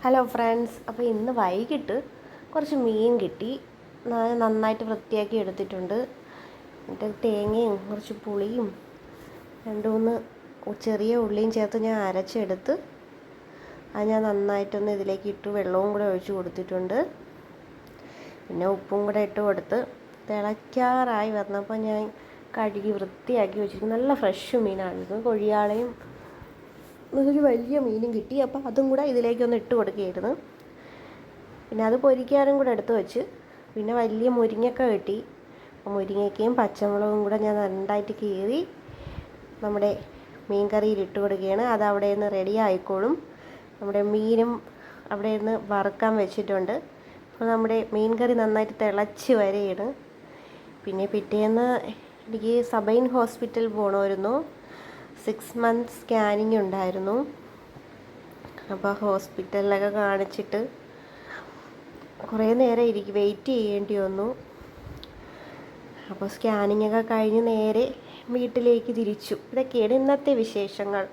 Hello friends, അപ്പോൾ ഇന്ന് വൈകിട്ട് കുറച്ച് മീൻ കിട്ടി. നന്നായിട്ട് വൃത്തിയാക്കി എടുത്തിട്ടുണ്ട്. എന്നിട്ട് തേങ്ങയും കുറച്ച് പുളിയും 2-3 ചെറിയ ഉള്ളിയും ചേർത്ത് ഞാൻ അരച്ചെടുത്ത് അത് ഞാൻ നന്നായിട്ടൊന്ന് ഇതിലേക്ക് ഇട്ട് വെള്ളവും കൂടെ ഒഴിച്ച് കൊടുത്തിട്ടുണ്ട്. പിന്നെ ഉപ്പും കൂടെ ഇട്ട് കൊടുത്ത് തിളയ്ക്കാറായി വന്നപ്പോൾ ഞാൻ കഴുകി വൃത്തിയാക്കി വെച്ചിരിക്കും. നല്ല ഫ്രഷ് മീനാണിത്. കൊഴിയാളയും ഒരു വലിയ മീനും കിട്ടി. അപ്പോൾ അതും കൂടെ ഇതിലേക്കൊന്ന് ഇട്ട് കൊടുക്കുകയായിരുന്നു. പിന്നെ അത് പൊരിക്കാനും കൂടെ എടുത്ത് വെച്ച്. പിന്നെ വലിയ മുരിങ്ങക്ക കിട്ടി. അപ്പോൾ മുരിങ്ങയ്ക്കയും പച്ചമുളകും കൂടെ ഞാൻ നന്നായിട്ട് കീറി നമ്മുടെ മീൻ കറിയിൽ ഇട്ട് കൊടുക്കുകയാണ്. അത് അവിടെ നിന്ന് റെഡി ആയിക്കോളും. നമ്മുടെ മീനും അവിടെ നിന്ന് വറുക്കാൻ വെച്ചിട്ടുണ്ട്. അപ്പോൾ നമ്മുടെ മീൻ കറി നന്നായിട്ട് തിളച്ച് വരികയാണ്. പിന്നെ പിറ്റേന്ന് എനിക്ക് സബൈൻ ഹോസ്പിറ്റൽ പോകണമായിരുന്നു. 6 months സ്കാനിങ് ഉണ്ടായിരുന്നു. അപ്പോൾ ഹോസ്പിറ്റലിലൊക്കെ കാണിച്ചിട്ട് കുറേ നേരം വെയിറ്റ് ചെയ്യേണ്ടി വന്നു. അപ്പോൾ സ്കാനിങ്ങൊക്കെ കഴിഞ്ഞ് നേരെ വീട്ടിലേക്ക് തിരിച്ചു. ഇതൊക്കെയാണ് ഇന്നത്തെ വിശേഷങ്ങൾ.